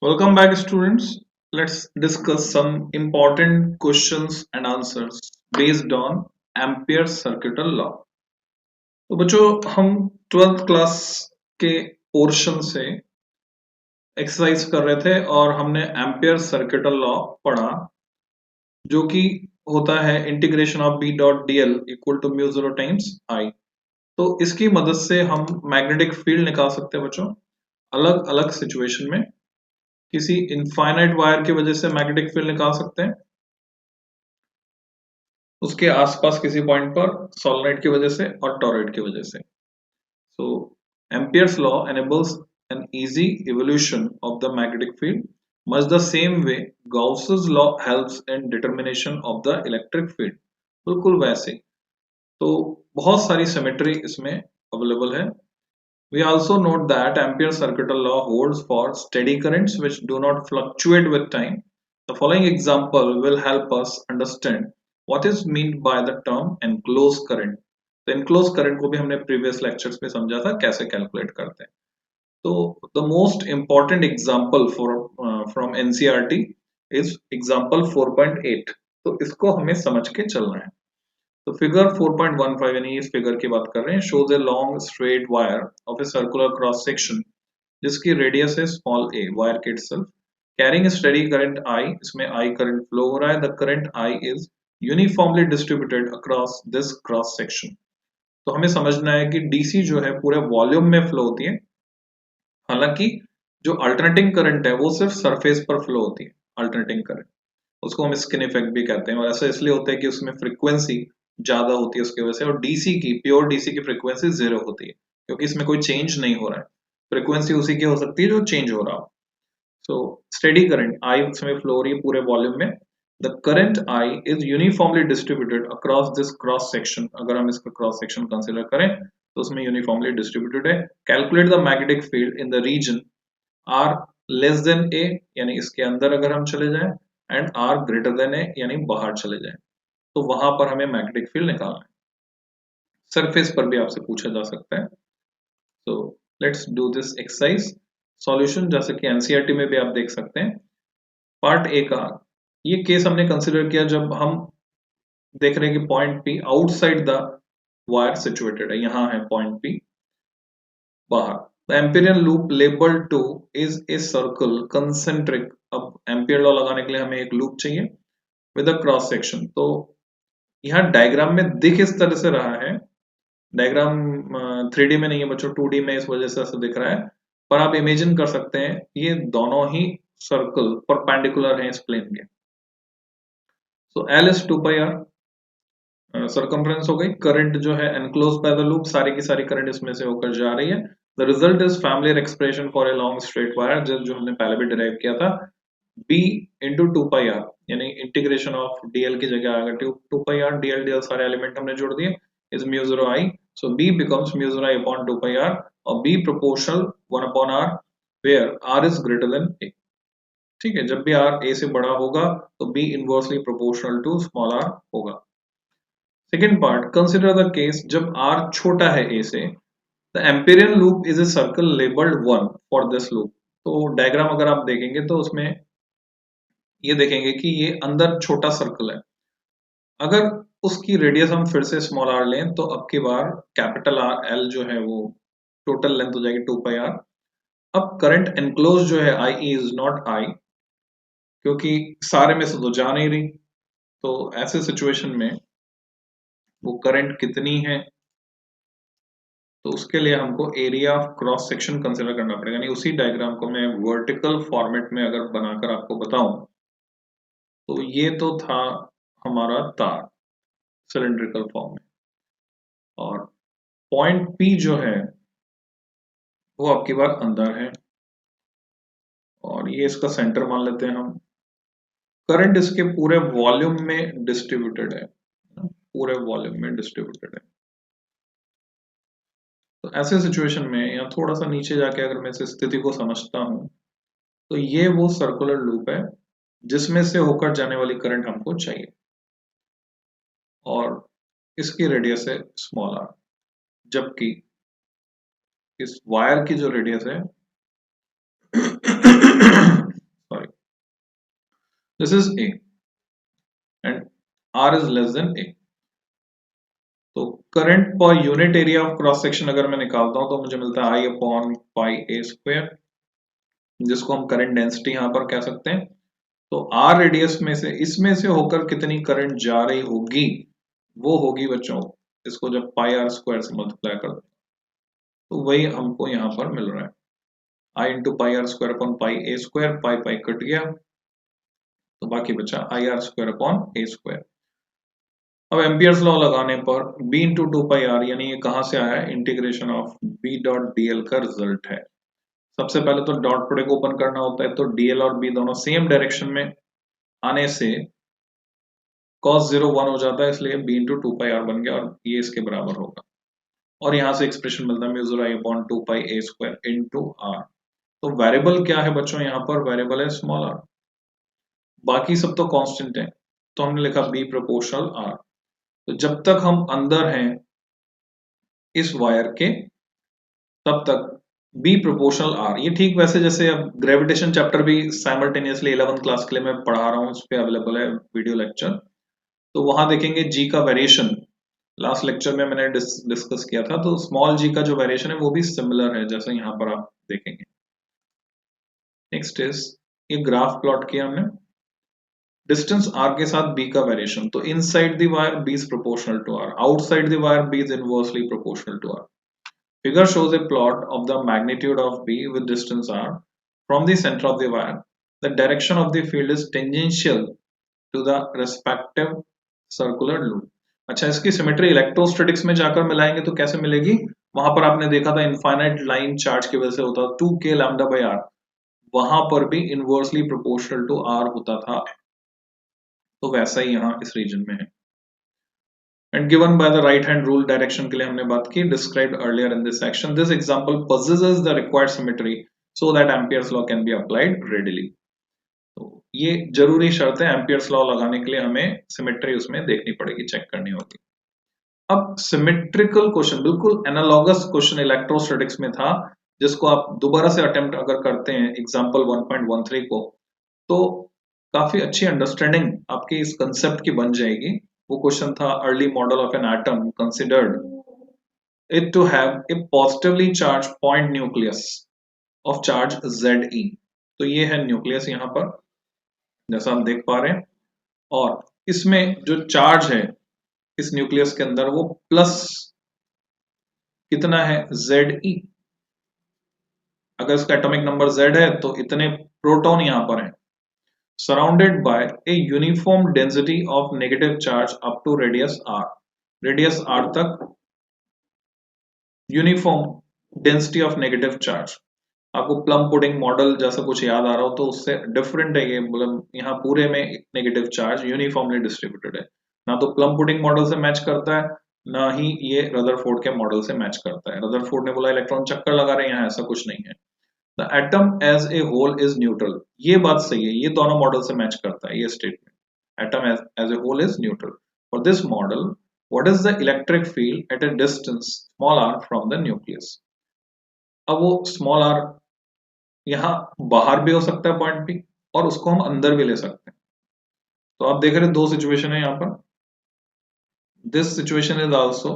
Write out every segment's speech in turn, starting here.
Welcome back, students. Let's discuss some important questions and answers based on Ampere's circuital law. तो बच्चों हम 12th class के portion से exercise कर रहे थे और हमने एम्पियर सर्किटल लॉ पढ़ा जो कि होता है integration of B dot D L equal to mu zero times I. तो इसकी मदद से हम मैग्नेटिक फील्ड निकाल सकते हैं बच्चों अलग अलग सिचुएशन में। किसी इनफाइनाइट वायर की वजह से मैग्नेटिक फील्ड निकाल सकते हैं, उसके आसपास किसी पॉइंट पर सोलेनोइड की वजह से और टॉरॉइड की वजह से। So Ampere's law enables an easy evolution of the magnetic field, much the same way Gauss's law helps in determination of the electric field। बिल्कुल वैसे ही। तो बहुत सारी सिमेट्री इसमें अवेलेबल है। We also note that Ampere's circuital law holds for steady currents which do not fluctuate with time. The following example will help us understand what is meant by the term enclosed current. तो enclosed current को भी हमने previous lectures में समझा था कैसे calculate करते हैं। तो the most important example from NCERT is example 4.8। तो इसको हमें समझ के चलना है। तो फिगर 4.15 यानी इस फिगर की बात कर रहे हैं, shows A long straight wire of a circular cross section जिसकी रेडियस है स्मॉल ए, वायर के itself, carrying steady current I. इसमें आई करंट फ्लो हो रहा है। The current I is uniformly distributed across this cross section. तो हमें समझना है कि डीसी जो है पूरे वॉल्यूम में फ्लो होती है, हालांकि जो अल्टरनेटिंग करंट है वो सिर्फ सरफेस पर फ्लो होती है। अल्टरनेटिंग करंट उसको हम स्किन इफेक्ट भी कहते हैं और ऐसा इसलिए होता है कि उसमें फ्रीक्वेंसी ज्यादा होती है उसकी वजह से, और डीसी की प्योर डीसी की फ्रीक्वेंसी जीरो होती है क्योंकि इसमें कोई चेंज नहीं हो रहा है। फ्रीक्वेंसी उसी की हो सकती है जो चेंज हो रहा हो। सो स्टेडी करंट आई उसमें फ्लो हो रही है पूरे वॉल्यूम में। The current I is uniformly distributed across this cross section. अगर हम इसका क्रॉस सेक्शन कंसिडर करें तो उसमें यूनिफॉर्मली डिस्ट्रीब्यूटेड है। Calculate the magnetic field in the region r less than a, यानी इसके अंदर अगर हम चले जाएं, and r greater than a यानी बाहर चले जाएं, तो वहां पर हमें मैग्नेटिक फील्ड निकालना है। सरफेस पर भी आपसे पूछा जा सकता है। तो let's do this exercise. Solution जैसे कि एनसीईआरटी में भी आप देख सकते हैं। पार्ट ए का ये केस हमने कंसिडर किया जब हम देख रहे हैं कि point P outside the wire situated है, यहां है पॉइंट पी बाहर। The Amperian loop label two is a circle concentric. अब एम्पियर लॉ लगाने के लिए हमें एक लूप चाहिए विद अ क्रॉस सेक्शन। तो यहाँ डायग्राम में दिख इस तरह से रहा है। डायग्राम 3D में नहीं है बच्चों, 2D में, इस वजह से ऐसा दिख रहा है। पर आप इमेजिन कर सकते हैं ये दोनों ही सर्कल परपेंडिकुलर हैं इस प्लेन के। So L is 2 pi r, circumference हो गई। करंट जो है एनक्लोज बाय द लूप, सारी की सारी करंट इसमें से होकर जा रही है। The result is familiar expression for a long straight wire, जो हमने पहले भी डिराइव किया था। b इंटू 2 पाई आर यानी इंटीग्रेशन ऑफ dl की जगह आएगा 2 पाई आर, dl सारे एलिमेंट हमने जोड़ दिए, is mu zero I. So b becomes mu zero I upon 2 pi R और b proportional 1 upon r where r is greater than a। ठीक है, जब भी r a से बड़ा होगा तो b inversely proportional to small r होगा। Second part, consider the case जब r छोटा है a से। The Amperian loop is a circle labelled 1 for this loop. तो डायग्राम अगर आप देखेंगे तो उसमें ये देखेंगे कि ये अंदर छोटा सर्कल है। अगर उसकी रेडियस हम फिर से स्मॉल आर लें तो अब की बार कैपिटल आर एल जो है वो टोटल लेंथ हो जाएगी 2 पाई आर। अब करंट एनक्लोज जो है आई इज नॉट आई, क्योंकि सारे में से तो जा नहीं रही। तो ऐसे सिचुएशन में वो करंट कितनी है, तो उसके लिए हमको area of cross section consider करना पड़ेगा। यानी उसी डायग्राम को मैं वर्टिकल फॉर्मेट में अगर बनाकर आपको बताऊं तो ये तो था हमारा तार सिलेंड्रिकल फॉर्म में, और पॉइंट पी जो है वो आपकी बार अंदर है और ये इसका सेंटर मान लेते हैं हम। करंट इसके पूरे वॉल्यूम में डिस्ट्रीब्यूटेड है, पूरे वॉल्यूम में डिस्ट्रीब्यूटेड है। तो ऐसे सिचुएशन में या थोड़ा सा नीचे जाके अगर मैं इस स्थिति को समझता हूं तो ये वो सर्कुलर लूप है जिसमें से होकर जाने वाली करंट हमको चाहिए, और इसकी रेडियस है स्मॉल आर, जबकि इस वायर की जो रेडियस है this is a and r is less than a. तो current per unit area of cross section अगर मैं निकालता हूं तो मुझे मिलता है आई अपॉन पाई ए स्क्वायर, जिसको हम करंट डेंसिटी यहां पर कह सकते हैं। तो आर रेडियस में से इसमें से होकर कितनी करंट जा रही होगी वो होगी बच्चों, इसको जब पाई आर स्क्वायर से मल्टीप्लाई कर दो तो वही हमको यहाँ पर मिल रहा है, I into pi r square upon pi A square, pi pi cut गया तो बाकी बचा I r square upon a square. अब एम्पियर्स लॉ लगाने पर b into two pi are, यानी ये कहां से आया है, integration of b dot dl का रिजल्ट है। सबसे पहले तो डॉट प्रोडक्ट ओपन करना होता है, तो dl और b दोनों सेम डायरेक्शन में आने से cos 0 1 हो जाता है, इसलिए b into two pi R बन गया और ये इसके बराबर होगा। और यहाँ से एक्सप्रेशन मिलता है mu 0 i upon two pi A square into R. तो वेरिएबल क्या है बच्चों, यहाँ पर वेरिएबल है स्मॉल आर, बाकी सब तो कांस्टेंट है, तो हमने लिखा b प्रोपोर्शनल आर। तो जब तक हम अंदर हैं इस वायर के तब तक b प्रोपोर्शनल r, ये ठीक वैसे जैसे अब ग्रेविटेशन चैप्टर भी साइमल्टेनियसली 11th क्लास के लिए मैं पढ़ा रहा हूँ, उस पे अवेलेबल है वीडियो लेक्चर, तो वहां देखेंगे g का वेरिएशन लास्ट लेक्चर में मैंने डिस्कस किया था, तो स्मॉल g का जो वेरिएशन है वो भी सिमिलर है जैसे यहाँ पर आप देखेंगे। नेक्स्ट इज ये ग्राफ प्लॉट किया हमने, डिस्टेंस r के साथ b का वेरिएशन, तो inside the wire b is proportional to r, outside the wire b is inversely proportional to r। Figure shows a plot of the magnitude of B with distance r from the center of the wire. The direction of the field is tangential to the respective circular loop. अच्छा, इसकी symmetry electrostatics में जाकर मिलाएंगे तो कैसे मिलेगी, वहां पर आपने देखा था इनफाइनाइट लाइन चार्ज की वजह से होता 2k लैम्डा बाय r, वहां पर भी इनवर्सली प्रोपोर्शनल टू r होता था, तो वैसा ही यहाँ इस रीजन में है। And given by the right hand rule direction के लिए हमने बात की, described earlier in this section. This example possesses the required symmetry so that Ampere's law can be applied readily. तो ये जरूरी शर्त है, एम्पियर्स लॉ लगाने के लिए हमें सिमेट्री उसमें देखनी पड़ेगी, चेक करनी होगी। अब सिमेट्रिकल क्वेश्चन, बिल्कुल एनालॉगस क्वेश्चन इलेक्ट्रोस्टैटिक्स में था, जिसको आप दोबारा से अटेम्प्ट अगर करते हैं एग्जांपल 1.13 को, तो काफी अच्छी अंडरस्टैंडिंग आपकी इस कंसेप्ट की बन जाएगी। वो क्वेश्चन था early model of an atom considered it to have a positively charge point nucleus of charge Ze। तो ये है न्यूक्लियस यहाँ पर जैसा हम देख पा रहे हैं, और इसमें जो चार्ज है इस न्यूक्लियस के अंदर वो प्लस कितना है Ze। अगर इसका एटॉमिक नंबर Z है तो इतने प्रोटॉन यहाँ पर हैं, surrounded by a uniform density of negative charge up to radius r, radius r तक uniform density of negative charge. आपको प्लम पुडिंग मॉडल जैसा कुछ याद आ रहा हो तो उससे डिफरेंट है ये, मतलब यहाँ पूरे में नेगेटिव चार्ज यूनिफॉर्मली डिस्ट्रीब्यूटेड है, ना तो प्लम पुडिंग मॉडल से मैच करता है ना ही ये रदरफोर्ड के मॉडल से मैच करता है। रदरफोर्ड ने बोला इलेक्ट्रॉन चक्कर लगा रहे हैं, यहाँ ऐसा कुछ नहीं है। The atom as a whole is neutral, ये बात सही है, ये दोनों मॉडल से मैच करता है ये statement. atom as a whole is neutral. For this model, what is the electric field at a distance small r from the nucleus? अब वो स्मॉल r यहाँ बाहर भी हो सकता है पॉइंट p, और उसको हम अंदर भी ले सकते हैं। तो आप देख रहे हैं दो सिचुएशन है यहाँ पर, this situation is also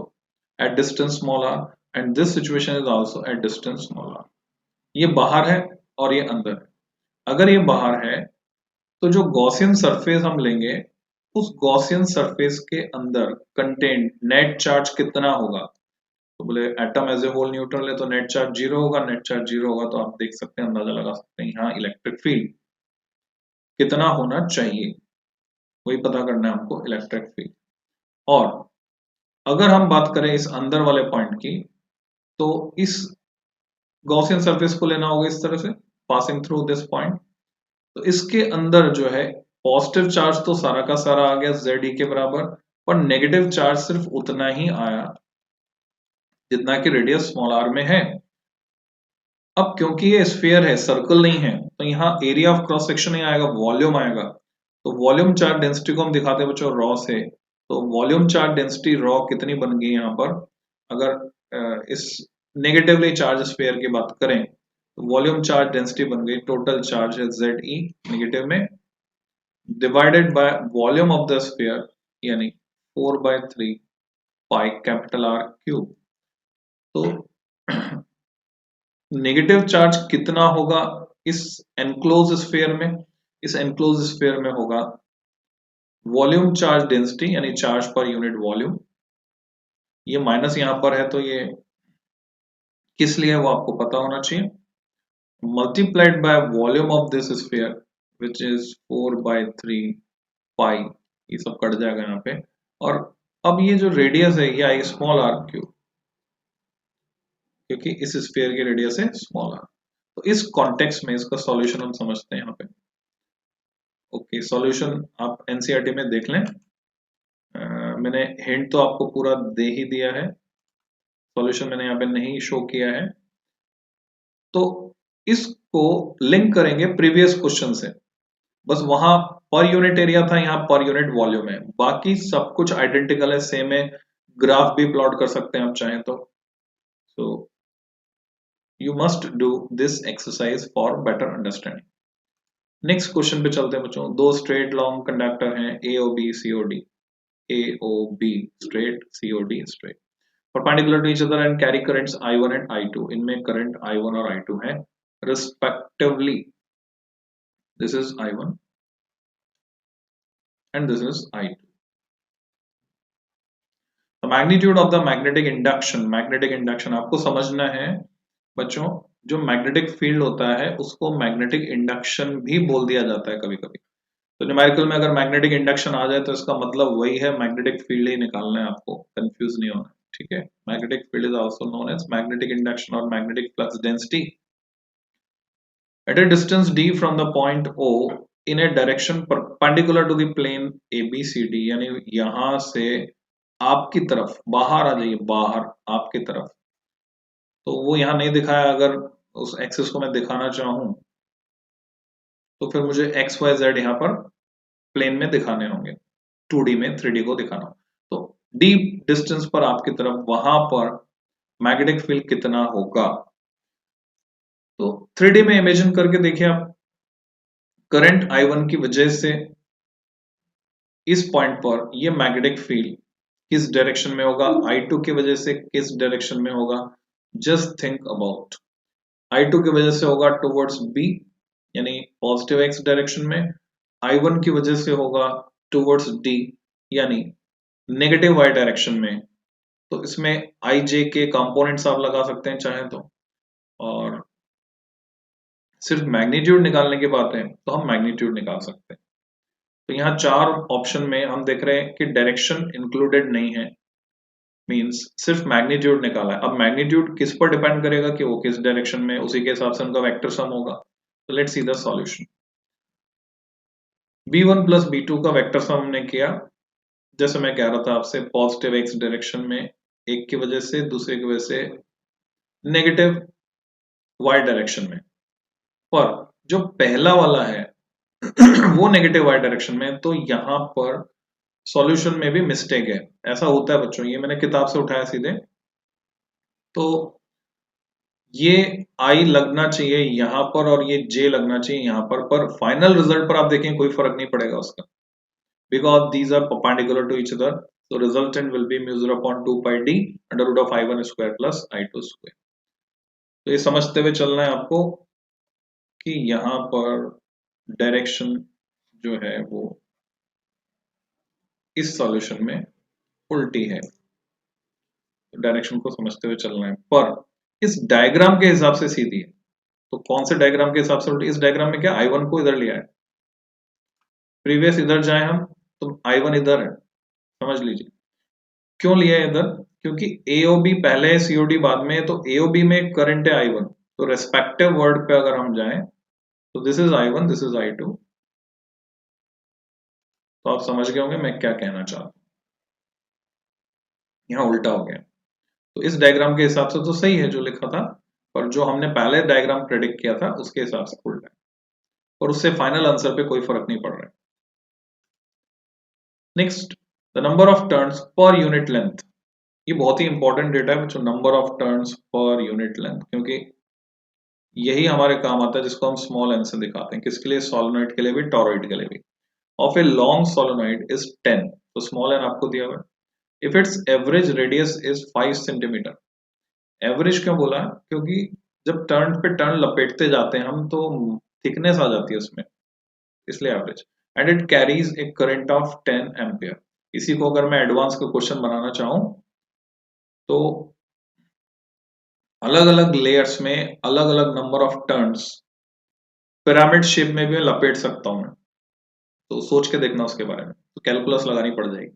at distance small r and this situation is also at distance small r. ये बाहर है और ये अंदर है। अगर ये बाहर है तो जो गॉसियन सरफेस हम लेंगे उस गॉसियन सरफेस के अंदर कंटेंट नेट चार्ज कितना होगा, तो बोले atom as a whole neutral है तो नेट चार्ज जीरो होगा, नेट चार्ज जीरो होगा तो आप देख सकते हैं, अंदाजा लगा सकते हैं यहाँ इलेक्ट्रिक फील्ड कितना होना चाहिए, वही पता करना है हमको इलेक्ट्रिक फील्ड। और अगर हम बात करें इस अंदर वाले पॉइंट की, तो इस गॉसियन सरफेस को लेना होगा इस तरह से पासिंग थ्रू दिस पॉइंट, तो इसके अंदर जो है पॉजिटिव चार्ज तो सारा का सारा आ गया Ze के बराबर, पर नेगेटिव चार्ज सिर्फ उतना ही आया जितना कि रेडियस स्मॉल r में है। अब क्योंकि ये स्फीयर है, सर्कल नहीं है, तो यहाँ एरिया ऑफ क्रॉस सेक्शन नहीं आएगा, वॉल्यूम आएगा। तो वॉल्यूम चार्ज डेंसिटी को हम दिखाते हैं बच्चों रॉ से, तो वॉल्यूम चार्ज डेंसिटी रॉ कितनी बन गई यहाँ पर, अगर इस नेगेटिवली चार्ज स्फीयर की बात करें तो वॉल्यूम चार्ज डेंसिटी बन गई, टोटल चार्ज है Ze नेगेटिव में divided by volume of the sphere यानी 4/3 पाई कैपिटल आर क्यूब। तो नेगेटिव चार्ज कितना होगा इस एनक्लोज स्फीयर में? इस एनक्लोज स्फीयर में होगा वॉल्यूम चार्ज डेंसिटी यानी चार्ज पर यूनिट वॉल्यूम। ये माइनस यहां पर है तो ये किस लिए है वो आपको पता होना चाहिए। Multiplied by volume of this sphere which is 4/3 पाई, ये सब कट जाएगा यहाँ पे। और अब ये जो रेडियस है ये आई स्मॉल आर क्यूब, क्योंकि इस स्फीयर की रेडियस है स्मॉल आर। तो इस कॉन्टेक्स्ट में इसका सॉल्यूशन हम समझते हैं यहाँ पे। ओके, सॉल्यूशन आप एनसीईआरटी में देख लें। मैंने हिंट तो आपको पूरा दे ही दिया है, सॉल्यूशन मैंने यहाँ पे नहीं शो किया है। तो इसको लिंक करेंगे प्रीवियस क्वेश्चन से, बस वहां पर यूनिट एरिया था, यहाँ पर यूनिट वॉल्यूम है, बाकी सब कुछ आइडेंटिकल है, सेम है। ग्राफ भी प्लॉट कर सकते हैं आप चाहें तो। So you must do this exercise for better understanding. Next question पे चलते हैं बच्चों। दो स्ट्रेट लॉन्ग कंडक्टर हैं AOB COD, AOB straight, COD straight, perpendicular to each other and carry currents I1 and I2। इनमें करंट I1 और I2 है respectively. This is I1 and this is I2। The magnitude of the magnetic induction, magnetic induction आपको समझना है बच्चों। जो magnetic field होता है उसको मैग्नेटिक इंडक्शन भी बोल दिया जाता है कभी कभी। तो न्यूमेरिकल में अगर मैग्नेटिक इंडक्शन आ जाए तो इसका मतलब वही है, मैग्नेटिक फील्ड ही निकालना है आपको, कंफ्यूज नहीं होना। ठीक है, magnetic field is also known as magnetic induction or magnetic flux density at a distance d from the point O in a direction perpendicular to the plane ABCD, यानी यहां से आपकी तरफ बाहर आ जाइए, बाहर आपकी तरफ। तो वो यहाँ नहीं दिखाया, अगर उस एक्सिस को मैं दिखाना चाहूं तो फिर मुझे एक्स वाई जेड यहाँ पर प्लेन में दिखाने होंगे, 2D में 3D को दिखाना। तो डी डिस्टेंस पर आपकी तरफ वहां पर मैग्नेटिक फील्ड कितना होगा? तो 3D में इमेजिन करके देखिए आप, करंट I1 की वजह से इस पॉइंट पर ये मैग्नेटिक फील्ड किस डायरेक्शन में होगा, I2 की वजह से किस डायरेक्शन में होगा? Just think about. I2 की वजह से होगा टुवर्ड्स B यानी पॉजिटिव एक्स डायरेक्शन में, I1 की वजह से होगा टुवर्ड्स D यानी नेगेटिव वाई डायरेक्शन में। तो इसमें IJ के कंपोनेंट्स आप लगा सकते हैं चाहे तो, और सिर्फ मैग्नीट्यूड निकालने की बात है तो हम मैग्नीट्यूड निकाल सकते हैं। तो यहाँ चार ऑप्शन में हम देख रहे हैं कि डायरेक्शन इंक्लूडेड नहीं है, मींस सिर्फ मैग्नीट्यूड निकाला है। अब मैग्नीट्यूड किस पर डिपेंड करेगा कि वो किस डायरेक्शन में, उसी के हिसाब से उनका वेक्टर सम होगा। तो let's see the solution. B1 plus B2 का वेक्टर सम हमने किया, जैसे मैं कह रहा था आपसे, पॉजिटिव एक्स डायरेक्शन में एक की वजह से, दूसरे की वजह से नेगेटिव वाई डायरेक्शन में। पर जो पहला वाला है वो नेगेटिव वाई डायरेक्शन में, तो यहां पर सॉल्यूशन में भी मिस्टेक है। ऐसा होता है बच्चों, ये मैंने किताब से उठाया सीधे। तो ये आई लगना चाहिए यहां पर और ये जे लगना चाहिए यहां पर फाइनल रिजल्ट पर आप देखें कोई फर्क नहीं पड़ेगा उसका, because these are perpendicular to each other. So resultant will be mu 0 upon 2 pi d under root of I1 square plus I2 square। तो ये समझते हुए चलना है आपको कि यहाँ पर डायरेक्शन जो है वो इस सॉल्यूशन में उल्टी है, तो डायरेक्शन को समझते हुए चलना है। पर इस डायग्राम के हिसाब से सीधी है। तो कौन से डायग्राम के हिसाब से उल्टी? इस डायग्राम में क्या I1 को इधर लिया है, प्रीवियस इधर जाए हम तो I1 इधर है, समझ लीजिए। क्यों लिया है इधर? क्योंकि AOB पहले है, COD बाद में है, तो AOB में करंट है I1। तो रेस्पेक्टिव वर्ड पे अगर हम जाएं तो this is I1, this is I2। तो आप समझ गए होंगे मैं क्या कहना चाहता हूं, यहाँ उल्टा हो गया। तो इस डायग्राम के हिसाब से तो सही है जो लिखा था, पर जो हमने पहले डायग्राम प्रेडिक्ट किया था उसके हिसाब से उल्टा है, और उससे फाइनल आंसर पे कोई फर्क नहीं पड़ रहा है। Next, the number of turns per unit length. ये बहुत ही इंपॉर्टेंट डेटा है बच्चों, number of turns per unit length, क्योंकि यही हमारे काम आता है, जिसको हम स्मॉल एन से दिखाते हैं। किसके लिए? सॉलोनॉइड के लिए भी, टॉरॉइड के लिए भी। Of a long solenoid is 10, तो स्मॉल एन आपको दिया हुआ है। If it's average radius is 5 centimetre, average क्यों बोला, क्योंकि जब टर्न पे टर्न लपेटते जाते हैं हम तो थिकनेस आ जाती है उसमें, इसलिए average. And it carries A current of 10 ampere. इसी को अगर मैं एडवांस का क्वेश्चन बनाना चाहूं तो अलग अलग लेयर्स में अलग अलग number of turns pyramid shape में भी लपेट सकता हूं मैं, तो सोच के देखना उसके बारे में, तो कैलकुलस लगानी पड़ जाएगी।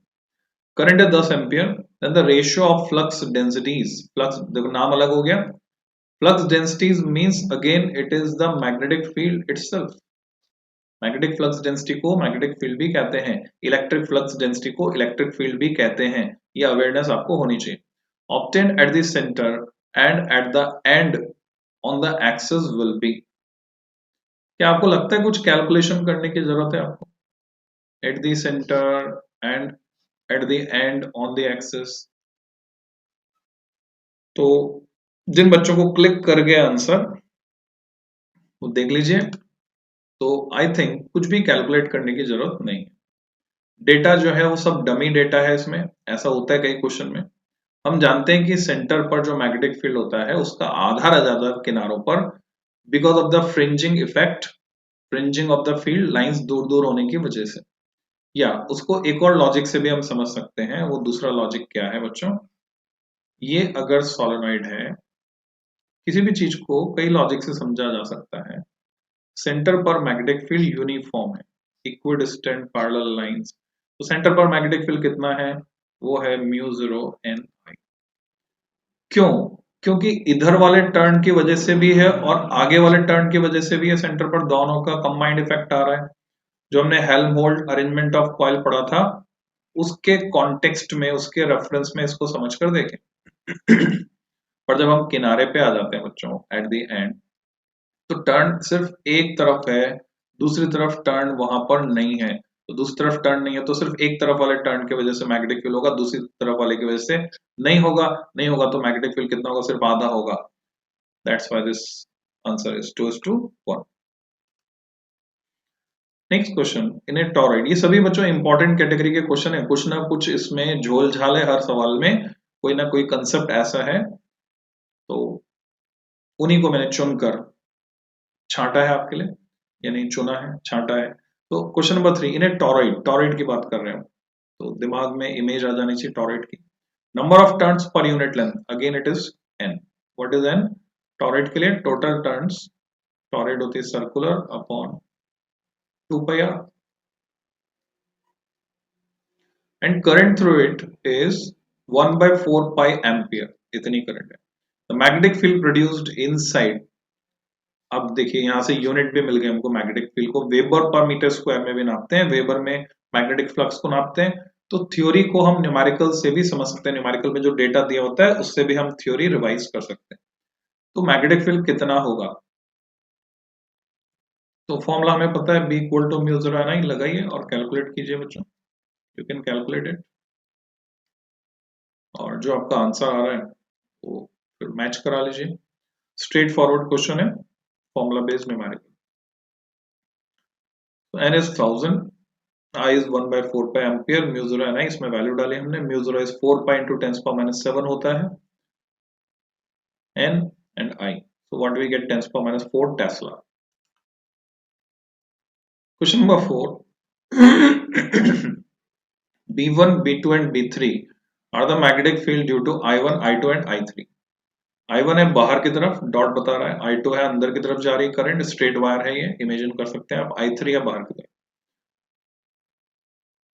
करंट है 10 ampere, then the ratio of flux densities, flux देखो नाम अलग हो गया, flux densities means again it is the magnetic field itself. Magnetic flux density को मैग्नेटिक फील्ड भी कहते हैं, इलेक्ट्रिक फ्लक्स डेंसिटी को इलेक्ट्रिक फील्ड भी कहते हैं, ये अवेयरनेस आपको होनी चाहिए। Obtain at the centre and at the end on the axis will be. क्या आपको लगता है कुछ कैलकुलेशन करने की जरूरत है आपको? Eight the centre and at the end on the axis, तो जिन बच्चों को क्लिक कर गया आंसर वो देख लीजिए, तो आई थिंक कुछ भी कैलकुलेट करने की जरूरत नहीं है। डेटा जो है वो सब डमी डेटा है, इसमें ऐसा होता है कई क्वेश्चन में। हम जानते हैं कि सेंटर पर जो मैग्नेटिक फील्ड होता है उसका आधा रह जाता है किनारों पर, because of the fringing effect, fringing of the field lines दूर दूर होने की वजह से। या उसको एक और लॉजिक से भी हम समझ सकते हैं, वो दूसरा लॉजिक क्या है बच्चों, ये अगर सोलेनॉइड है, किसी भी चीज को कई लॉजिक से समझा जा सकता है। सेंटर पर मैग्नेटिक फील्ड यूनिफॉर्म है, इक्विडिस्टेंट पैरेलल लाइंस, तो सेंटर पर मैग्नेटिक फील्ड कितना है, वो है म्यू 0 n I। क्यों? क्योंकि इधर वाले टर्न की वजह से भी है और आगे वाले टर्न की वजह से भी है, सेंटर पर दोनों का कंबाइंड इफेक्ट आ रहा है। जो हमने हेल्महोल्ट्ज अरेंजमेंट ऑफ कॉइल पढ़ा था उसके कॉन्टेक्स्ट में, उसके रेफरेंस में इसको समझ कर देखें। पर जब हम किनारे पे आ जाते हैं बच्चों एट द एंड, तो टर्न सिर्फ एक तरफ है, दूसरी तरफ टर्न वहां पर नहीं है। तो दूसरी तरफ टर्न नहीं है तो सिर्फ एक तरफ वाले टर्न की वजह से मैग्नेटिक फील्ड होगा, दूसरी तरफ वाले की वजह से नहीं होगा। नहीं होगा तो मैग्नेटिक फील्ड कितना होगा, सिर्फ आधा होगा। That's why this answer is 2:1। Next question, in A torrid, ये सभी बच्चों इंपॉर्टेंट कैटेगरी के क्वेश्चन है, कुछ ना कुछ इसमें झोल झाल है, हर सवाल में कोई ना कोई कंसेप्ट ऐसा है, तो उन्हीं को मैंने चुनकर छांटा है आपके लिए, यानी चुना है, छांटा है। तो क्वेश्चन नंबर 3, इन ए टॉरॉइड, टॉरॉइड की बात कर रहे हो तो दिमाग में इमेज आ जानी चाहिए टॉरॉइड की। Number of turns per unit length, again it is n। What is n? Torrid के लिए टोटल टर्न्स, टॉरॉइड होती है circular upon 2πr, and current through it is 1/4 pi ampere, इतनी करंट है। The magnetic field produced inside, अब देखिए यहां से यूनिट भी मिल गए हमको, मैग्नेटिक फील्ड को वेबर पर मीटर स्क्वायर में भी नापते हैं, वेबर में मैग्नेटिक फ्लक्स को नापते हैं। तो थ्योरी को हम न्यूमेरिकल से भी समझ सकते हैं, न्यूमेरिकल में जो डेटा दिया होता है उससे भी हम थ्योरी रिवाइज कर सकते हैं। तो मैग्नेटिक फील्ड कितना होगा, तो फॉर्मूला हमें पता है, B equal to mu 0 n I, लगाइए और कैलकुलेट कीजिए बच्चों, यू कैन कैलकुलेट इट, और जो आपका आंसर आ रहा है वो फिर मैच करा लीजिए। स्ट्रेट फॉरवर्ड क्वेश्चन है, फॉर्मूला बेस्ड न्यूमेरिकल। तो n is 1000, I is 1/4 pi ampere, mu 0 n I, इसमें वैल्यू डाली हमने, म्यू 0 इज 4 pi into 10⁻⁻7 होता है n and I, so what do we get, 10⁻⁴ Tesla। Question number 4, B1, B2 and B3 are the magnetic field due to I1, I2 and I3। I1 है बाहर की तरफ, dot बता रहा है, I2 है अंदर की तरफ जा रही करंट, स्ट्रेट वायर है, ये इमेजिन कर सकते हैं आप, I3 है बाहर की तरफ।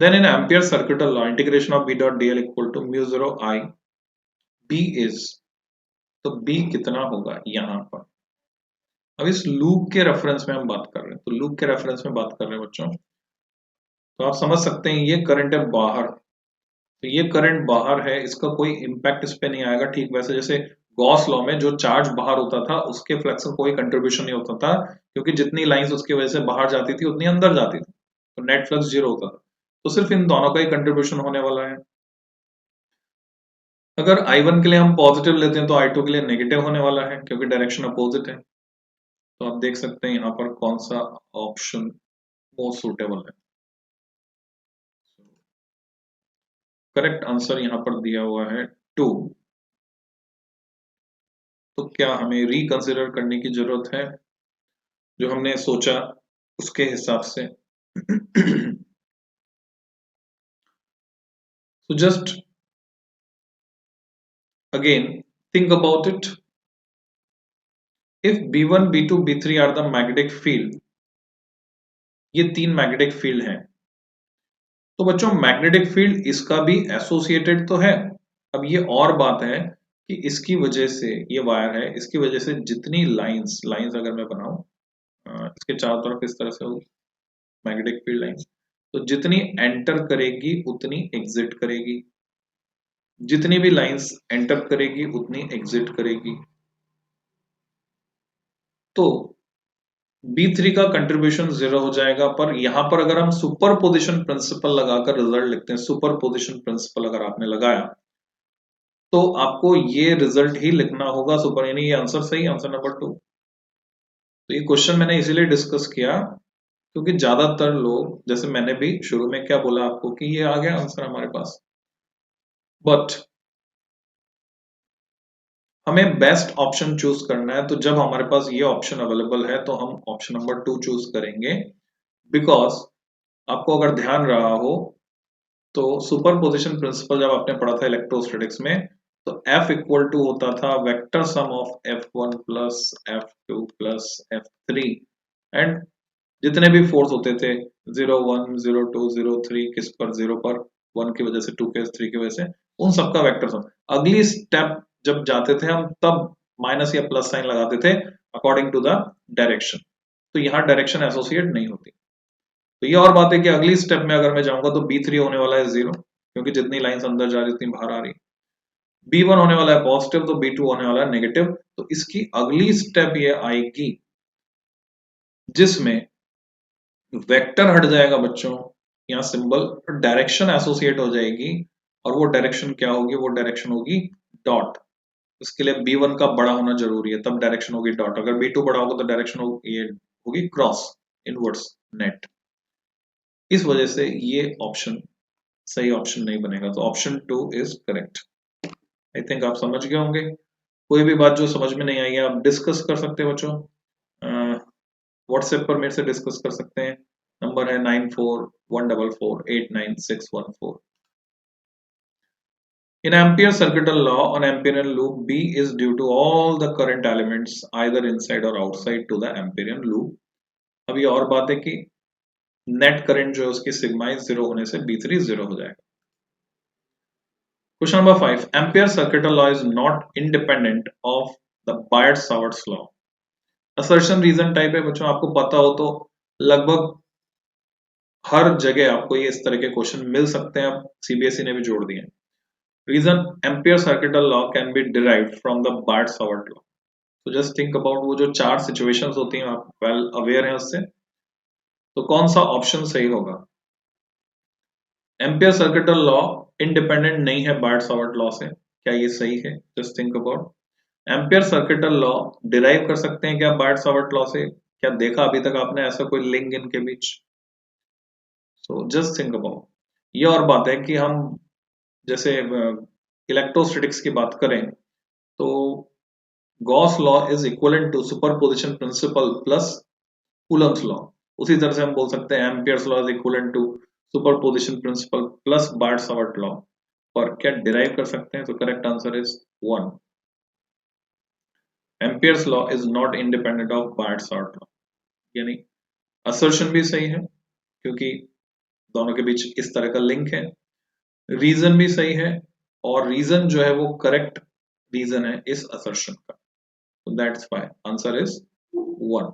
Then in ampere circuital law, integration of B dot dl equal to mu 0 I, B is, तो B कितना होगा यहाँ पर। अब इस लूप के रेफरेंस में हम बात कर रहे हैं, तो लूप के रेफरेंस में बात कर रहे हैं बच्चों, तो आप समझ सकते हैं ये करंट है बाहर, तो ये करंट बाहर है, इसका कोई इम्पैक्ट इस पे नहीं आएगा। ठीक वैसे जैसे गॉस लॉ में जो चार्ज बाहर होता था उसके फ्लक्स का कोई कंट्रीब्यूशन नहीं होता था, क्योंकि जितनी लाइंस उसकी वजह से बाहर जाती थी उतनी अंदर जाती थी, तो नेट फ्लक्स जीरो होता था। तो सिर्फ इन दोनों का ही कंट्रीब्यूशन होने वाला है। अगर I1 के लिए हम पॉजिटिव लेते हैं तो I2 के लिए नेगेटिव होने वाला है, क्योंकि डायरेक्शन अपोजिट है। तो आप देख सकते हैं यहाँ पर कौन सा ऑप्शन मोस्ट सूटेबल है। करेक्ट आंसर यहाँ पर दिया हुआ है 2। तो क्या हमें रिकंसिडर करने की जरूरत है जो हमने सोचा उसके हिसाब से? So just again think about it. If B1, B2, B3 are the magnetic field, ये तीन मैग्नेटिक फील्ड हैं, तो बच्चों मैग्नेटिक फील्ड इसका भी एसोसिएटेड तो है। अब ये और बात है कि इसकी वजह से ये वायर है, इसकी वजह से जितनी लाइंस लाइंस अगर मैं बनाऊं इसके चारों तरफ इस तरह से होगी मैग्नेटिक फील्ड लाइंस, तो जितनी एंटर करेगी उतनी एग्जिट करेगी, जितनी भी लाइंस एंटर करेगी उतनी एग्जिट करेगी। तो B3 का कंट्रीब्यूशन 0 हो जाएगा। पर यहां पर अगर हम सुपर पोजिशन प्रिंसिपल लगाकर रिजल्ट लिखते हैं, सुपर पोजिशन प्रिंसिपल अगर आपने लगाया तो आपको ये रिजल्ट ही लिखना होगा सुपर, यानी ये आंसर सही, आंसर नंबर 2। तो ये क्वेश्चन मैंने इसीलिए डिस्कस किया क्योंकि ज्यादातर लोग, जैसे मैंने भी शुरू में क्या बोला आपको कि ये आ गया आंसर हमारे पास, बट हमें बेस्ट ऑप्शन चूज करना है। तो जब हमारे पास ये ऑप्शन अवेलेबल है तो हम ऑप्शन नंबर 2 चूज करेंगे। बिकॉज आपको अगर ध्यान रहा हो तो सुपर पोजिशन प्रिंसिपल जब आपने पढ़ा था इलेक्ट्रोस्टैटिक्स में, तो F इक्वल टू होता था vector sum of F1 plus F2 plus F3, and जितने भी फोर्स होते थे 0 1 0 2 0 3, किस पर 0 पर, 1 की वजह से, 2 के 3 की वजह से, उन सबका वेक्टर सम। अगली स्टेप जब जाते थे हम तब माइनस या प्लस साइन लगाते थे अकॉर्डिंग टू द डायरेक्शन, तो यहाँ डायरेक्शन एसोसिएट नहीं होती। तो ये और बात है कि अगली स्टेप में अगर मैं जाऊंगा तो B3 होने वाला है 0, क्योंकि जितनी लाइंस अंदर जा रही उतनी बाहर आ रही। B1 होने वाला है पॉजिटिव, तो B2 होने वाला है नेगेटिव। तो इसकी अगली स्टेप ये आएगी जिसमें वेक्टर हट जाएगा बच्चों, यहाँ सिंबल, डायरेक्शन एसोसिएट हो जाएगी, और वो डायरेक्शन क्या होगी, वो डायरेक्शन होगी डॉट। इसके लिए B1 का बड़ा होना जरूरी है, तब डायरेक्शन होगी डॉट। अगर B2 बड़ा होगा तो डायरेक्शन ये होगी क्रॉस, इनवर्स नेट। इस वजह से ये ऑप्शन सही ऑप्शन नहीं बनेगा, तो option 2 is correct. I think आप समझ गए होंगे। कोई भी बात जो समझ में नहीं आई है आप डिस्कस कर सकते हैं बच्चों, व्हाट्सएप पर मेरे से डिस्कस कर सकते हैं। नंबर है 9414489614। In Ampere circuital law on Amperian loop, B is due to all the current elements either inside or outside to the Amperian loop। अब ये और बात है कि नेट करंट जो है उसकी सिग्मा 0 होने से B3 0 हो जाएगा। Question number 5. Ampere circuital law is not independent of the Biot-Savart's law। Assertion reason type है बच्चों, आपको पता हो तो लगभग हर जगह आपको ये इस तरह के क्वेश्चन मिल सकते हैं, सीबीएसई ने भी जोड़ दिए हैं। Reason, Ampere circuital law can be derived from the Biot Savart law. तो जस्ट थिंक अबाउट, वो जो 4 सिचुएशंस होती हैं आप वेल अवेयर हैं उससे, तो कौन सा ऑप्शन सही होगा? एम्पियर सर्किटल लॉ इंडिपेंडेंट नहीं है बार्ट-सावर्ट लॉ से, क्या ये सही है? Just think about. Ampere circuital law derive कर सकते हैं क्या बार्ट-सावर्ट लॉ से? क्या देखा अभी तक आपने ऐसा कोई लिंक इनके बीच? So just think about. ये और बात है कि हम जैसे इलेक्ट्रोस्टैटिक्स की बात करें तो Gauss law is equivalent to superposition principle plus Coulomb's law. उसी तरह से हम बोल सकते हैं Ampere's law is equivalent to superposition principle plus Biot Savart law. और क्या डिराइव कर सकते हैं? तो correct answer is 1। Ampere's law is not independent of Biot Savart law, यानी असर्शन भी सही है क्योंकि दोनों के बीच इस तरह का लिंक है, रीजन भी सही है, और रीजन जो है वो करेक्ट रीजन है इस असर्शन का। So that's why answer is 1.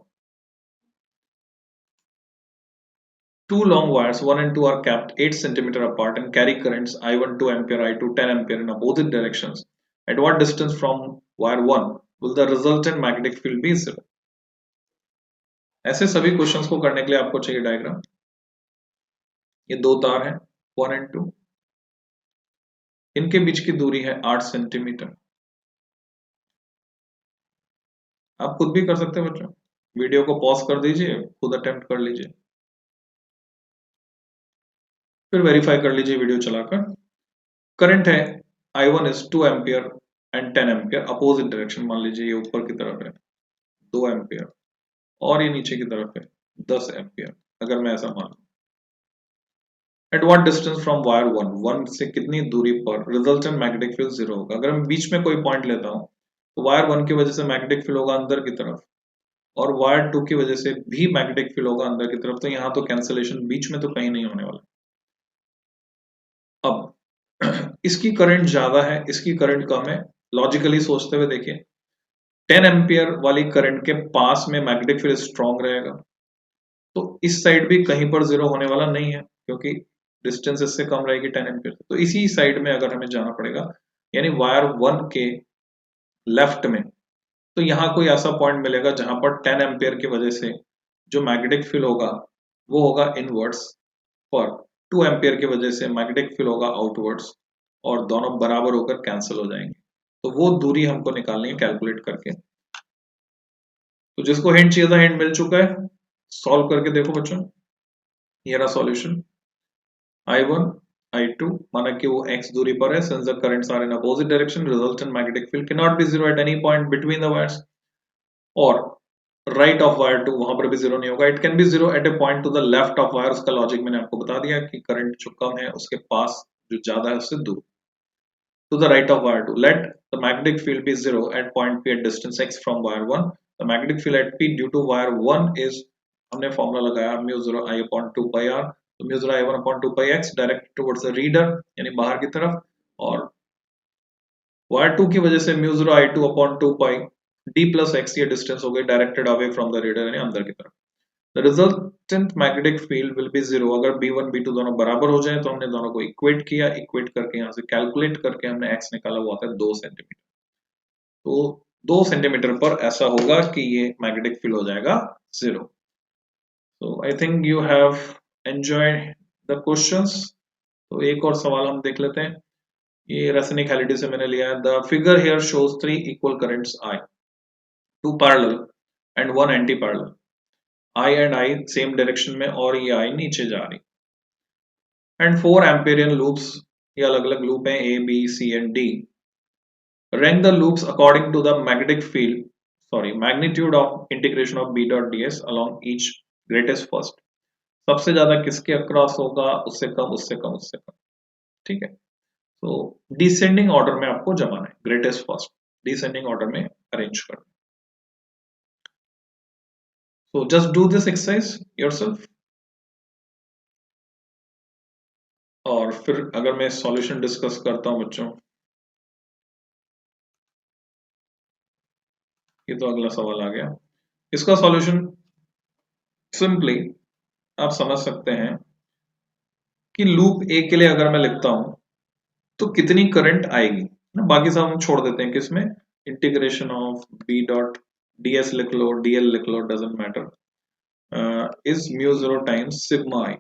Two long wires 1 and 2 are kept 8 centimeter apart and carry currents I1 2 ampere, I2 10 ampere in opposite directions. At what distance from wire 1 will the resultant magnetic field be 0? ऐसे सभी questions को करने के लिए आपको चाहिए diagram. ये दो तार हैं 1 and 2, इनके बीच की दूरी है 8 सेंटीमीटर। आप खुद भी कर सकते हैं बच्चों, वीडियो को पॉज कर दीजिए, खुद अटेम्प्ट कर लीजिए, फिर वेरीफाई कर लीजिए वीडियो चलाकर। करंट है I1 is 2 ampere and 10 ampere opposite direction, मान लीजिए ये ऊपर की तरफ है 2 एम्पियर और ये नीचे की तरफ है 10 एम्पियर, अगर मैं ऐसा मान लूं। At what distance from wire one से कितनी दूरी पर रिजल्टेंट मैग्नेटिक फील्ड जीरो होगा। अगर मैं बीच में कोई पॉइंट लेता हूं तो वायर वन की वजह से मैग्नेटिक फील्ड होगा अंदर की तरफ और वायर टू की वजह से भी मैग्नेटिक फील्ड होगा अंदर की तरफ, तो यहाँ तो कैंसलेशन बीच में तो कहीं नहीं होने वाला। अब इसकी करंट ज्यादा है, इसकी करंट कम है, लॉजिकली सोचते हुए देखिए 10 एम्पियर वाली करंट के पास में मैग्नेटिक फील्ड स्ट्रांग रहेगा, तो इस साइड भी कहीं पर जीरो होने वाला नहीं है क्योंकि डिस्टेंस इससे कम रहेगी 10 एम्पियर, तो इसी साइड में अगर हमें जाना पड़ेगा यानी वायर वन के लेफ्ट में, तो यहाँ कोई ऐसा पॉइंट मिलेगा जहां पर 10 एम्पियर की वजह से जो मैग्नेटिक फील्ड होगा वो होगा इनवर्ड्स, और 2 एम्पियर की वजह से मैग्नेटिक फील्ड होगा आउटवर्ड्स, और दोनों बराबर होकर कैंसिल हो जाएंगे। तो वो दूरी हमको निकालनी है कैलकुलेट करके। तो जिसको हिंट चाहिए था हिंट मिल चुका है, सॉल्व करके देखो बच्चों। ये रहा सॉल्यूशन। I1 I2 माना कि वो x दूरी पर है, since the currents are in opposite direction resultant magnetic field cannot be zero at any point between the wires, और right of wire 2 वहां पर भी जीरो नहीं होगा, it can be zero at a point to the left of wire। उसका logic मैंने आपको बता दिया कि करंट जो कम है उसके पास जो ज्यादा है उससे दूर। To the right of wire 2 let the magnetic field be zero at point P at distance x from wire 1। the magnetic field at P due to wire 1 is, हमने फॉर्मूला लगाया mu 0 I upon 2 pi r, तो mu 0 I1 upon 2 pi x direct towards the reader यानी बाहर की तरफ, और wire 2 की वजह से mu 0 I2 upon 2 pi d plus x ये डिस्टेंस हो गई directed away from the reader यानी अंदर की तरफ। The resultant magnetic field will be zero अगर B1 B2 दोनों बराबर हो जाए, तो हमने दोनों को इक्वेट किया, इक्वेट करके यहाँ से कैलकुलेट करके हमने x निकाला हुआ था 2 सेंटीमीटर, तो 2 सेंटीमीटर पर ऐसा होगा कि ये मैग्नेटिक फील्ड हो जाएगा जीरो। तो आई think you have enjoyed the questions. तो एक और सवाल हम देख लेते हैं, ये रेसिनिकलिटी से मैंने लिया है। The figure here shows 3 equal currents I, 2 parallel and 1 anti parallel. I and I same direction में और ये I नीचे जा रही, एंड 4 एम्पेरियन लूप्स, ये अलग अलग लूप हैं A B C and D। Rank the loops according to the magnetic field magnitude of integration of B dot ds along each greatest first। सबसे ज्यादा किसके अक्रॉस होगा, उससे कम उससे कम उससे कम, ठीक है। तो डिसेंडिंग ऑर्डर में आपको जमाना है, ग्रेटेस्ट फर्स्ट डिसेंडिंग ऑर्डर में अरेंज करना। So just do this exercise yourself, और फिर अगर मैं सॉल्यूशन डिस्कस करता हूं बच्चों, ये तो अगला सवाल आ गया। इसका सॉल्यूशन सिंपली आप समझ सकते हैं कि लूप ए के लिए अगर मैं लिखता हूं तो कितनी करंट आएगी ना, बाकी सब हम छोड़ देते हैं किसमें, integration of B dot ds लिख लो, dl लिख लो, doesn't matter, is mu 0 times sigma I.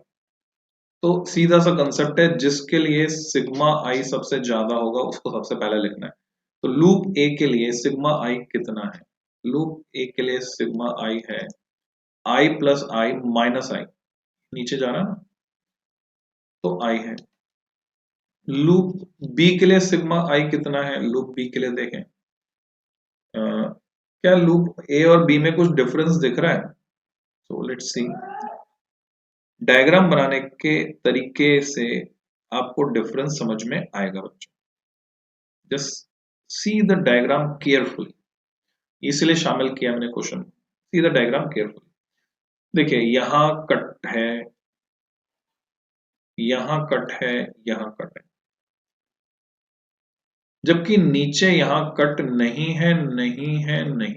तो सीधा सा कंसेप्ट है, जिसके लिए सिग्मा आई सबसे ज्यादा होगा उसको सबसे पहले लिखना है। तो लूप ए के लिए सिग्मा आई कितना है, लूप ए के लिए सिग्मा आई है आई प्लस आई माइनस आई, नीचे जा रहा है ना, तो आई है। लूप बी के लिए सिग्मा आई कितना है, लूप बी के लिए देखें, क्या लूप ए और बी में कुछ डिफरेंस दिख रहा है। सो लेट्स सी, डायग्राम बनाने के तरीके से आपको डिफरेंस समझ में आएगा बच्चों। Just see the diagram carefully, इसलिए शामिल किया मैंने question. See the diagram carefully, देखिए यहां कट है, यहां कट है, यहां कट है, जबकि नीचे यहां कट नहीं है, नहीं है, नहीं।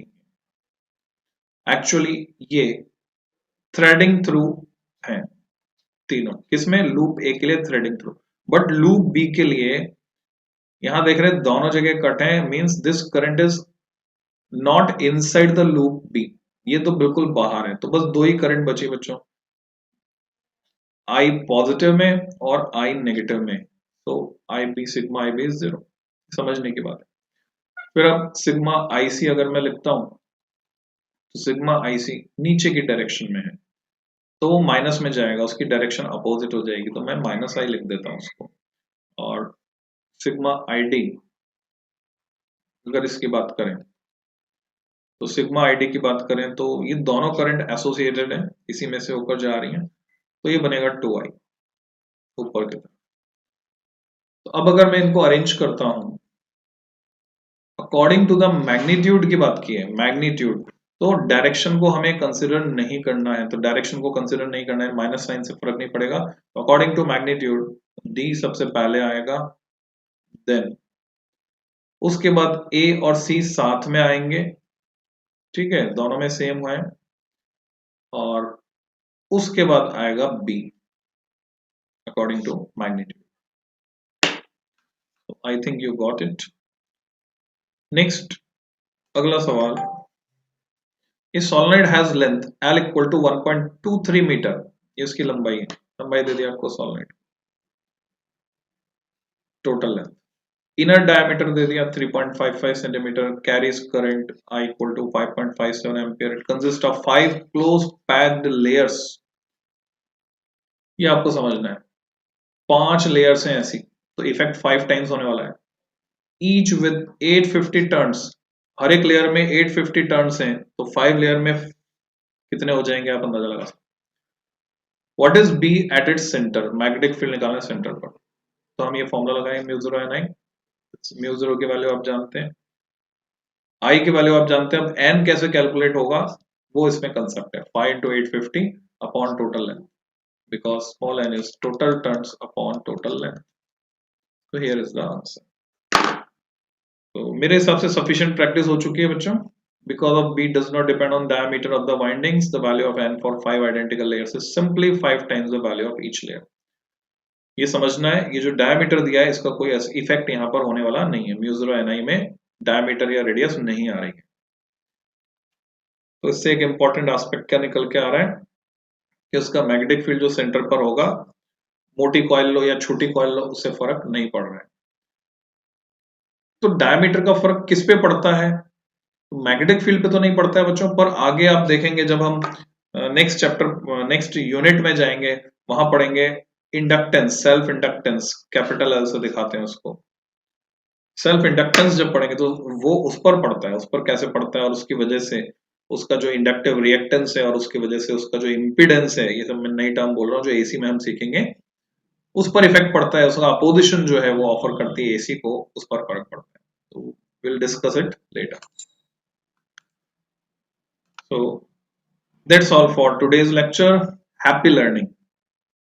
एक्चुअली ये थ्रेडिंग थ्रू है तीनों, किसमें, लूप ए के लिए threading through, but loop B के लिए यहां देख रहे हैं दोनों जगह कट है, means this current is not inside the loop B, ये तो बिल्कुल बाहर है। तो बस दो ही करंट बची बच्चों, आई पॉजिटिव में और आई नेगेटिव में, तो I B sigma I B is zero, समझने की बात है। फिर अब सिग्मा आई सी अगर मैं लिखता हूं तो सिग्मा आई सी नीचे की डायरेक्शन में है, तो वो माइनस में जाएगा, उसकी डायरेक्शन अपोजिट हो जाएगी, तो मैं माइनस आई लिख देता हूं उसको। और सिग्मा आईडी अगर इसकी बात करें तो सिग्मा आईडी की बात करें तो ये दोनों करंट एसोसिएटेड है, इसी में से होकर जा रही हैं, तो ये बनेगा 2i ऊपर की तरफ। तो अब अगर मैं इनको अरेंज करता हूं अकॉर्डिंग टू द मैग्नीट्यूड की बात की है, मैग्नीट्यूड, तो डायरेक्शन को हमें कंसिडर नहीं करना है, तो डायरेक्शन को कंसिडर नहीं करना है, माइनस साइन से फर्क नहीं पड़ेगा। तो अकॉर्डिंग टू मैग्नीट्यूड डी सबसे पहले आएगा, देन उसके बाद ए और सी साथ में आएंगे, ठीक है, दोनों में सेम है, और उसके बाद आएगा B according to magnitude. I think you got it. Next अगला सवाल, a solenoid has length L equal to 1.23 metre, ये उसकी लंबाई है, लंबाई दे दिया आपको solenoid, total length, inner diameter दे दिया 3.55 centimetre, carries current I equal to 5.57 ampere, it consist of 5 close packed layers, ये आपको समझना है, 5 लेयर्स हैं ऐसी, तो इफेक्ट 5 टाइम्स होने वाला है, ईच विद 850 टर्न्स, हर एक लेयर में 850 टर्न्स हैं, तो 5 लेयर में कितने हो जाएंगे आप अंदाजा लगा सकते। What is B at its centre, magnetic field निकालना है सेंटर पर, तो हम ये फॉर्मूला लगाएंगे mu zero N I, mu zero की वैल्यू आप जानते हैं, आई की वैल्यू आप जानते हैं, अब एन कैसे कैलकुलेट होगा वो इसमें कंसेप्ट है, 5 into 850 upon total length, because small N is total turns upon total length, तो हियर इज द आंसर। तो मेरे हिसाब से सफिशिएंट प्रैक्टिस हो चुकी है बच्चों, because of b does not depend on diameter of the windings, the value of n for 5 identical layers is simply 5 times the value of each layer। ये समझना है, ये जो डायमीटर दिया है इसका कोई इफेक्ट यहाँ पर होने वाला नहीं है, म्यू जीरो एनआई में डायमीटर या रेडियस नहीं आ रही है। तो इससे एक इंपॉर्टेंट एस्पेक्ट क्या निकल के आ रहा है कि उसका मैग्नेटिक फील्ड जो सेंटर पर होगा, मोटी कॉइल लो या छोटी कॉइल लो, उससे फर्क नहीं पड़ रहा है। तो डायमीटर का फर्क किस पे पड़ता है, मैग्नेटिक फील्ड पे तो नहीं पड़ता है बच्चों, पर आगे आप देखेंगे जब हम नेक्स्ट चैप्टर नेक्स्ट यूनिट में जाएंगे वहां पढ़ेंगे inductance, self inductance, capital L से दिखाते हैं उसको, सेल्फ इंडक्टेंस जब पढ़ेंगे तो वो उस पर पड़ता है, उस पर कैसे पड़ता है, और उसकी वजह से उसका जो इंडक्टिव रिएक्टेंस है और उसकी वजह से उसका जो इम्पीडेंस है, ये सब मैं नई टर्म बोल रहा हूँ जो एसी में हम सीखेंगे, उस पर इफेक्ट पड़ता है, उसका अपोजिशन जो है वो ऑफर करती है एसी को, उस पर फर्क पड़ता है, तो will discuss it later. So that's all for today's lecture. Happy learning.